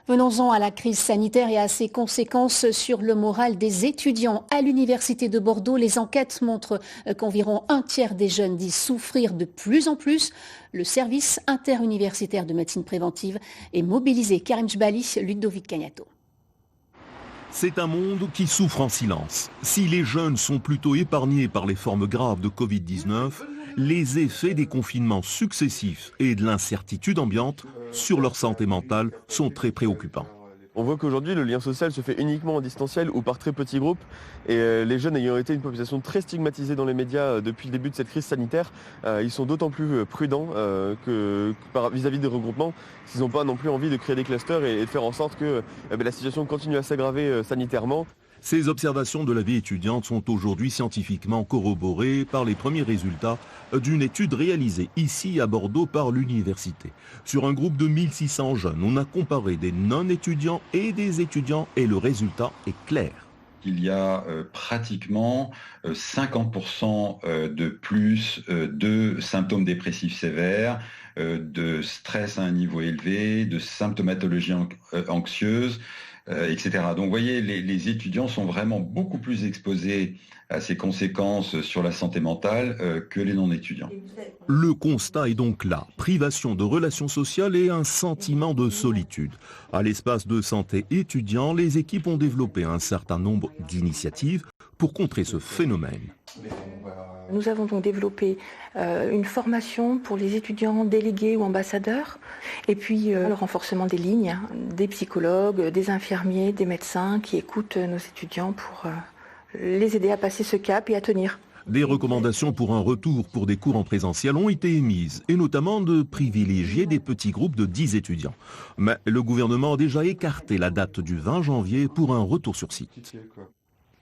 Venons-en à la crise sanitaire et à ses conséquences sur le moral des étudiants. À l'Université de Bordeaux, les enquêtes montrent qu'environ un tiers des jeunes disent souffrir de plus en plus. Le service interuniversitaire de médecine préventive est mobilisé. Karim Jbali, Ludovic Cagnato. C'est un monde qui souffre en silence. Si les jeunes sont plutôt épargnés par les formes graves de Covid-19, les effets des confinements successifs et de l'incertitude ambiante sur leur santé mentale sont très préoccupants. On voit qu'aujourd'hui, le lien social se fait uniquement en distanciel ou par très petits groupes. Et les jeunes ayant été une population très stigmatisée dans les médias depuis le début de cette crise sanitaire, ils sont d'autant plus prudents vis-à-vis des regroupements, s'ils n'ont pas non plus envie de créer des clusters et de faire en sorte que la situation continue à s'aggraver sanitairement. Ces observations de la vie étudiante sont aujourd'hui scientifiquement corroborées par les premiers résultats d'une étude réalisée ici à Bordeaux par l'université. Sur un groupe de 1600 jeunes, on a comparé des non-étudiants et des étudiants et le résultat est clair. Il y a pratiquement 50% de plus de symptômes dépressifs sévères, de stress à un niveau élevé, de symptomatologie anxieuse, etc. Donc vous voyez, les étudiants sont vraiment beaucoup plus exposés à ces conséquences sur la santé mentale que les non-étudiants. Le constat est donc là, privation de relations sociales et un sentiment de solitude. À l'espace de santé étudiant, les équipes ont développé un certain nombre d'initiatives pour contrer ce phénomène. Nous avons donc développé une formation pour les étudiants délégués ou ambassadeurs, et puis le renforcement des lignes, des psychologues, des infirmiers, des médecins qui écoutent nos étudiants pour les aider à passer ce cap et à tenir. Des recommandations pour un retour pour des cours en présentiel ont été émises, et notamment de privilégier des petits groupes de 10 étudiants. Mais le gouvernement a déjà écarté la date du 20 janvier pour un retour sur site.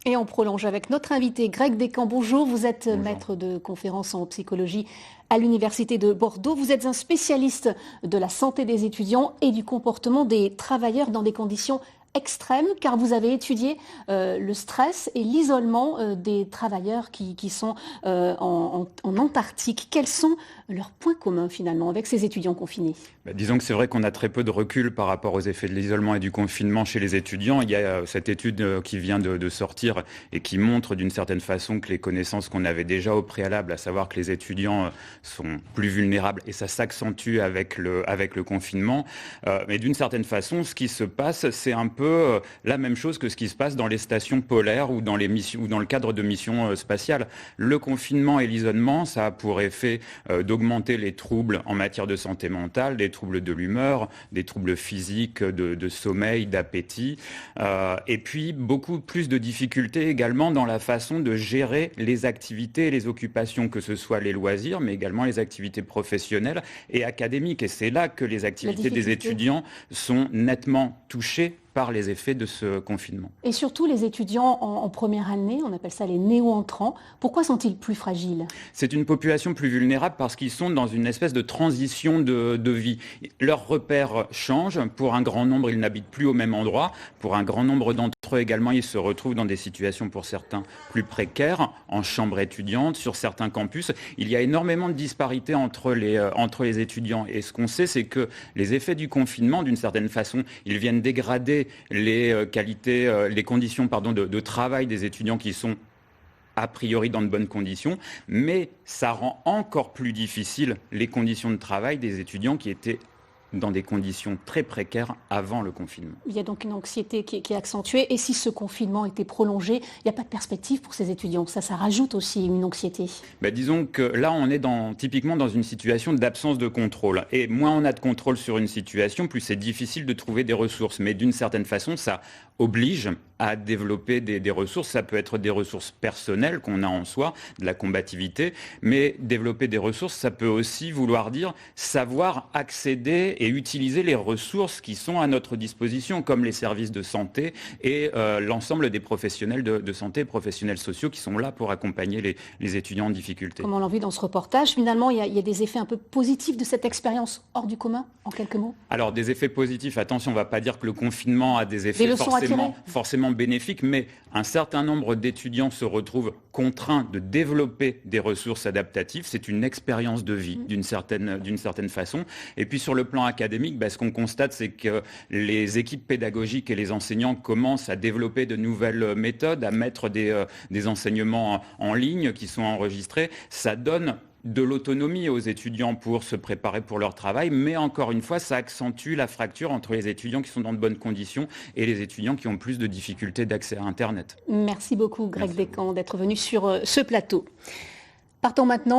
Et on prolonge avec notre invité Greg Descamps. Bonjour, vous êtes maître de conférences en psychologie à l'Université de Bordeaux. Vous êtes un spécialiste de la santé des étudiants et du comportement des travailleurs dans des conditions extrêmes, car vous avez étudié le stress et l'isolement des travailleurs qui sont en Antarctique. Quels sont leurs points communs finalement avec ces étudiants confinés ? Disons que c'est vrai qu'on a très peu de recul par rapport aux effets de l'isolement et du confinement chez les étudiants. Il y a cette étude qui vient de sortir et qui montre d'une certaine façon que les connaissances qu'on avait déjà au préalable, à savoir que les étudiants sont plus vulnérables, et ça s'accentue avec le confinement. Mais d'une certaine façon, ce qui se passe, c'est un peu la même chose que ce qui se passe dans les stations polaires ou dans le cadre de missions spatiales. Le confinement et l'isolement, ça a pour effet d'augmenter les troubles en matière de santé mentale, des troubles de l'humeur, des troubles physiques, de sommeil, d'appétit, et puis beaucoup plus de difficultés également dans la façon de gérer les activités et les occupations, que ce soit les loisirs, mais également les activités professionnelles et académiques. Et c'est là que les activités des étudiants sont nettement touchées par les effets de ce confinement. Et surtout les étudiants en première année, on appelle ça les néo-entrants, pourquoi sont-ils plus fragiles ? C'est une population plus vulnérable parce qu'ils sont dans une espèce de transition de vie. Leurs repères changent, pour un grand nombre ils n'habitent plus au même endroit, pour un grand nombre d'entre eux également ils se retrouvent dans des situations pour certains plus précaires, en chambre étudiante, sur certains campus. Il y a énormément de disparités entre les étudiants, et ce qu'on sait c'est que les effets du confinement d'une certaine façon, ils viennent dégrader les conditions de travail des étudiants qui sont a priori dans de bonnes conditions, mais ça rend encore plus difficile les conditions de travail des étudiants qui étaient dans des conditions très précaires avant le confinement. Il y a donc une anxiété qui est accentuée, et si ce confinement était prolongé, il n'y a pas de perspective pour ces étudiants. Ça rajoute aussi une anxiété. Disons que là, on est typiquement dans une situation d'absence de contrôle. Et moins on a de contrôle sur une situation, plus c'est difficile de trouver des ressources. Mais d'une certaine façon, ça oblige à développer des ressources. Ça peut être des ressources personnelles qu'on a en soi, de la combativité, mais développer des ressources, ça peut aussi vouloir dire savoir accéder et utiliser les ressources qui sont à notre disposition, comme les services de santé et l'ensemble des professionnels de santé, professionnels sociaux qui sont là pour accompagner les étudiants en difficulté. Comme on l'a vu dans ce reportage, finalement, il y a des effets un peu positifs de cette expérience hors du commun, en quelques mots ? Alors, des effets positifs, attention, on ne va pas dire que le confinement a des effets forcément forcément bénéfique, mais un certain nombre d'étudiants se retrouvent contraints de développer des ressources adaptatives. C'est une expérience de vie d'une certaine façon. Et puis sur le plan académique, ce qu'on constate, c'est que les équipes pédagogiques et les enseignants commencent à développer de nouvelles méthodes, à mettre des enseignements en ligne qui sont enregistrés. Ça donne de l'autonomie aux étudiants pour se préparer pour leur travail, mais encore une fois, ça accentue la fracture entre les étudiants qui sont dans de bonnes conditions et les étudiants qui ont plus de difficultés d'accès à Internet. Merci beaucoup, Greg Descamps, d'être venu sur ce plateau. Partons maintenant.